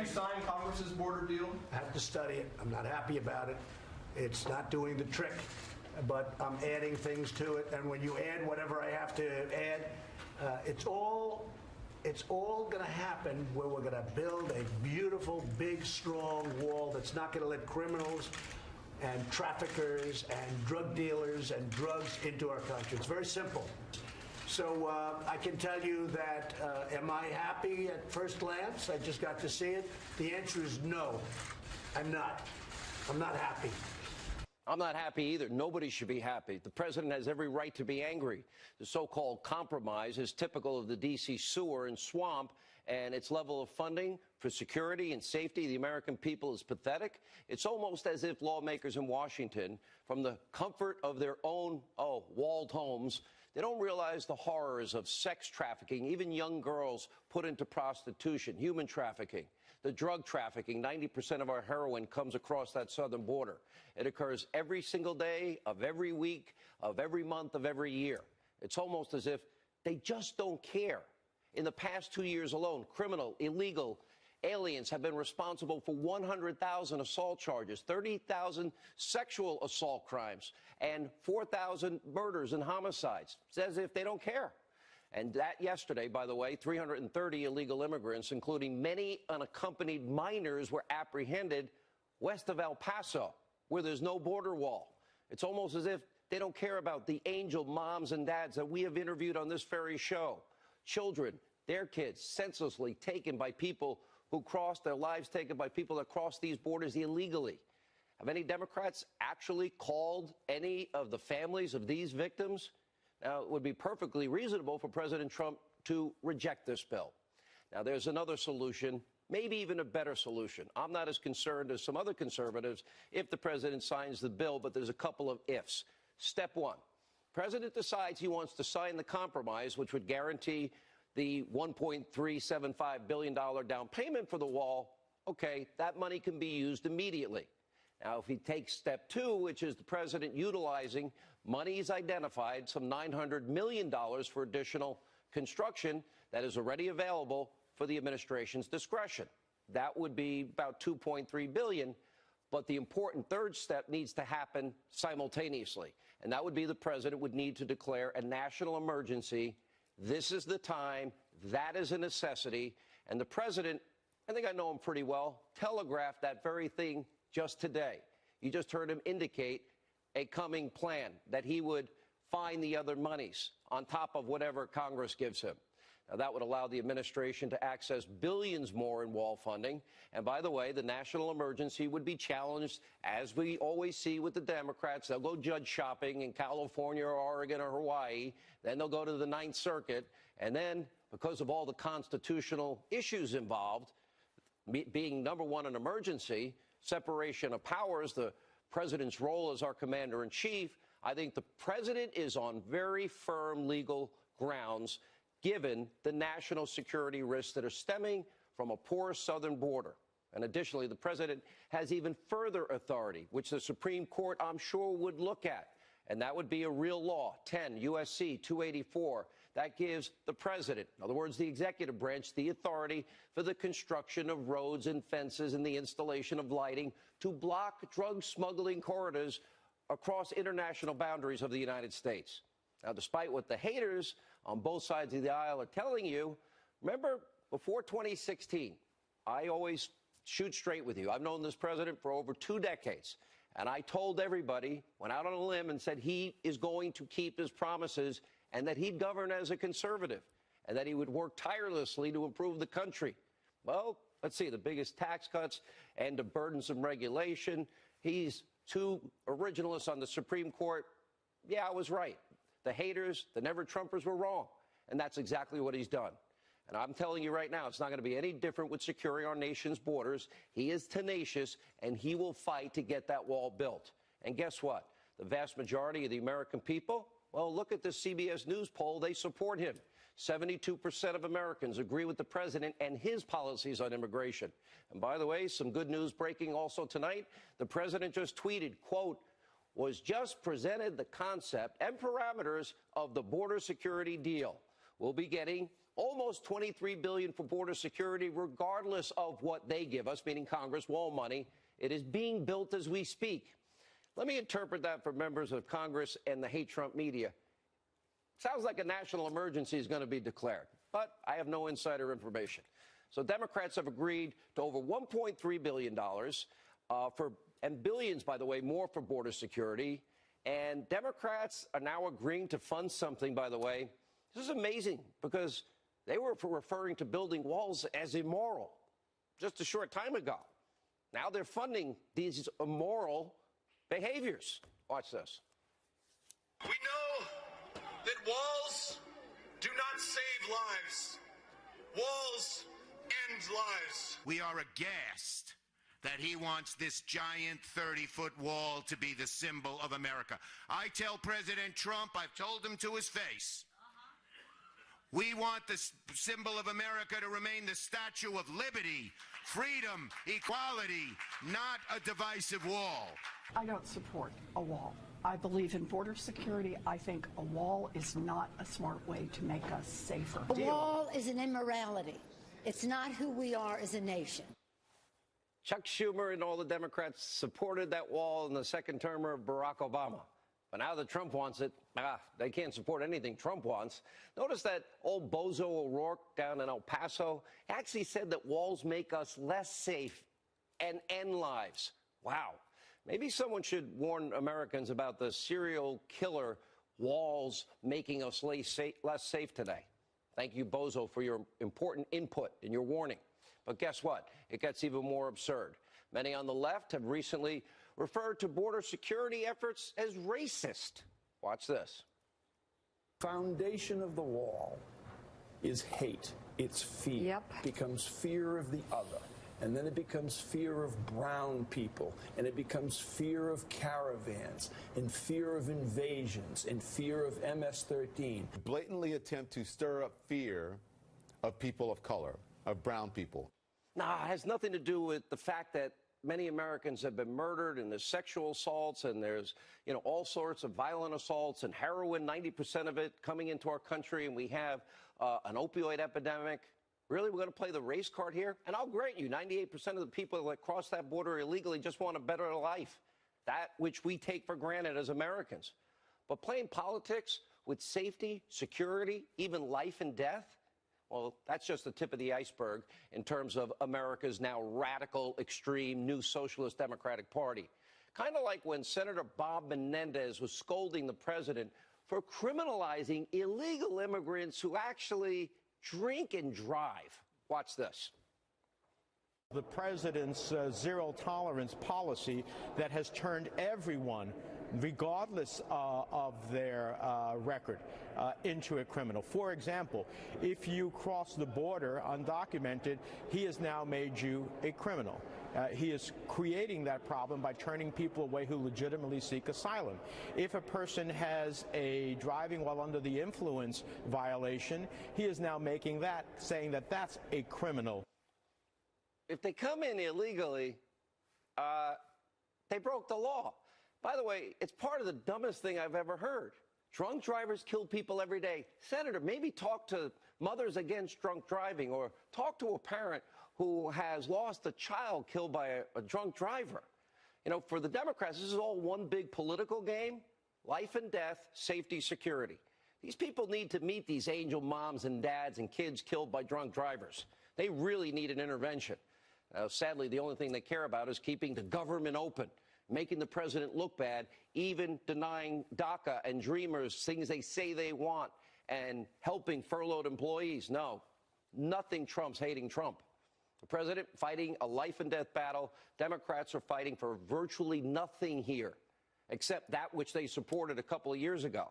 you sign Congress's border deal? I have to study it. I'm not happy about it. It's not doing the trick, but I'm adding things to it. And when you add whatever I have to add, it's all going to happen where we're going to build a beautiful, big, strong wall that's not going to let criminals and traffickers and drug dealers and drugs into our country. It's very simple. So I can tell you that, am I happy at first glance? I just got to see it. The answer is no, I'm not. I'm not happy. I'm not happy either. Nobody should be happy. The president has every right to be angry. The so-called compromise is typical of the D.C. sewer and swamp, and its level of funding for security and safety of the American people is pathetic. It's almost as if lawmakers in Washington, from the comfort of their own, walled homes, they don't realize the horrors of sex trafficking, even young girls put into prostitution, human trafficking, the drug trafficking. 90% of our heroin comes across that southern border. It occurs every single day of every week, of every month, of every year. It's almost as if they just don't care. In the past 2 years alone, criminal, illegal aliens have been responsible for 100,000 assault charges, 30,000 sexual assault crimes, and 4,000 murders and homicides. It's as if they don't care. And that yesterday, by the way, 330 illegal immigrants, including many unaccompanied minors, were apprehended west of El Paso, where there's no border wall. It's almost as if they don't care about the angel moms and dads that we have interviewed on this very show. Children, their kids, senselessly taken by people who crossed, their lives taken by people that crossed these borders illegally. Have any Democrats actually called any of the families of these victims? Now, it would be perfectly reasonable for President Trump to reject this bill. Now, there's another solution, maybe even a better solution. I'm not as concerned as some other conservatives if the president signs the bill, but there's a couple of ifs. Step one, president decides he wants to sign the compromise, which would guarantee the $1.375 billion down payment for the wall. Okay, that money can be used immediately. Now, if he takes step two, which is the president utilizing money he's identified, some $900 million for additional construction that is already available for the administration's discretion. That would be about $2.3 billion. But the important third step needs to happen simultaneously. And that would be the president would need to declare a national emergency. This is the time. That is a necessity. And the president, I think I know him pretty well, telegraphed that very thing just today. You just heard him indicate a coming plan that he would find the other monies on top of whatever Congress gives him. Now, that would allow the administration to access billions more in wall funding. And by the way, the national emergency would be challenged, as we always see with the Democrats. They'll go judge shopping in California or Oregon or Hawaii. Then they'll go to the Ninth Circuit. And then, because of all the constitutional issues involved, being number one, an emergency, separation of powers, the president's role as our commander in chief, I think the president is on very firm legal grounds, given the national security risks that are stemming from a porous southern border. And additionally, the president has even further authority, which the Supreme Court, I'm sure, would look at. And that would be a real law, 10 U.S.C. 284. That gives the president, in other words, the executive branch, the authority for the construction of roads and fences and the installation of lighting to block drug smuggling corridors across international boundaries of the United States. Now, despite what the haters on both sides of the aisle are telling you, remember, before 2016, I always shoot straight with you. I've known this president for over 2 decades. And I told everybody, went out on a limb and said he is going to keep his promises and that he'd govern as a conservative and that he would work tirelessly to improve the country. Well, let's see, the biggest tax cuts and the burdensome regulation. He's too originalist on the Supreme Court. Yeah, I was right. The haters, the never-Trumpers were wrong. And that's exactly what he's done. And I'm telling you right now, it's not going to be any different with securing our nation's borders. He is tenacious, and he will fight to get that wall built. And guess what? The vast majority of the American people, well, look at this CBS News poll. They support him. 72% of Americans agree with the president and his policies on immigration. And by the way, some good news breaking also tonight. The president just tweeted, quote, was just presented the concept and parameters of the border security deal. We'll be getting Almost $23 billion for border security, regardless of what they give us, meaning Congress, wall money. It is being built as we speak. Let me interpret that for members of Congress and the hate Trump media. Sounds like a national emergency is going to be declared, but I have no insider information. So Democrats have agreed to over $1.3 billion and billions, by the way, more for border security. And Democrats are now agreeing to fund something, by the way. This is amazing because they were referring to building walls as immoral just a short time ago. Now they're funding these immoral behaviors. Watch this. We know that walls do not save lives. Walls end lives. We are aghast that he wants this giant 30-foot wall to be the symbol of America. I tell President Trump, I've told him to his face, we want the symbol of America to remain the Statue of Liberty, freedom, equality, not a divisive wall. I don't support a wall. I believe in border security. I think a wall is not a smart way to make us safer. A wall is an immorality. It's not who we are as a nation. Chuck Schumer and all the Democrats supported that wall in the second term of Barack Obama. But now that Trump wants it, they can't support anything Trump wants. Notice that old bozo O'Rourke down in El Paso actually said that walls make us less safe and end lives. Wow. Maybe someone should warn Americans about the serial killer walls making us less safe today. Thank you, Bozo, for your important input and your warning. But guess what? It gets even more absurd. Many on the left have recently referred to border security efforts as racist. Watch this. Foundation of the wall is hate. It's fear. Yep. It becomes fear of the other. And then it becomes fear of brown people. And it becomes fear of caravans and fear of invasions and fear of MS-13. Blatantly attempt to stir up fear of people of color, of brown people. Nah, it has nothing to do with the fact that many Americans have been murdered and there's sexual assaults and there's, all sorts of violent assaults and heroin, 90% of it coming into our country, and we have an opioid epidemic. Really, we're going to play the race card here? And I'll grant you, 98% of the people that cross that border illegally just want a better life, that which we take for granted as Americans. But playing politics with safety, security, even life and death, well, that's just the tip of the iceberg in terms of America's now radical, extreme, new Socialist Democratic Party. Kind of like when Senator Bob Menendez was scolding the president for criminalizing illegal immigrants who actually drink and drive. Watch this. The president's zero-tolerance policy that has turned everyone, regardless of their record, into a criminal. For example, if you cross the border undocumented, he has now made you a criminal. He is creating that problem by turning people away who legitimately seek asylum. If a person has a driving while under the influence violation, he is now making that, saying that that's a criminal. If they come in illegally, they broke the law. By the way, it's part of the dumbest thing I've ever heard. Drunk drivers kill people every day. Senator, maybe talk to Mothers Against Drunk Driving or talk to a parent who has lost a child killed by a drunk driver. For the Democrats, this is all one big political game. Life and death, safety, security. These people need to meet these angel moms and dads and kids killed by drunk drivers. They really need an intervention. Sadly, the only thing they care about is keeping the government open, making the president look bad, even denying DACA and Dreamers things they say they want, and helping furloughed employees. No, nothing trumps hating Trump. The president fighting a life and death battle. Democrats are fighting for virtually nothing here, except that which they supported a couple of years ago.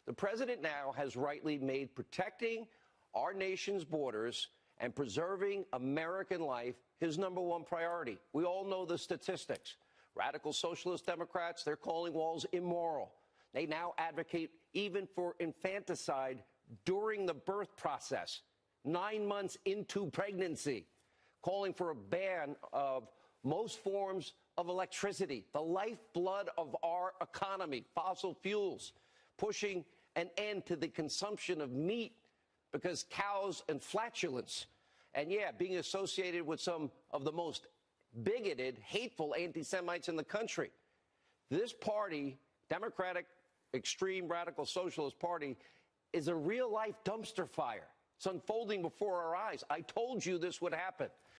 The president now has rightly made protecting our nation's borders and preserving American life his number one priority. We all know the statistics. Radical socialist Democrats, they're calling walls immoral. They now advocate even for infanticide during the birth process, 9 months into pregnancy, calling for a ban of most forms of electricity, the lifeblood of our economy, fossil fuels, pushing an end to the consumption of meat, because cows and flatulence, and yeah, being associated with some of the most bigoted, hateful anti-Semites in the country. This party, Democratic Extreme Radical Socialist Party, is a real-life dumpster fire. It's unfolding before our eyes. I told you this would happen.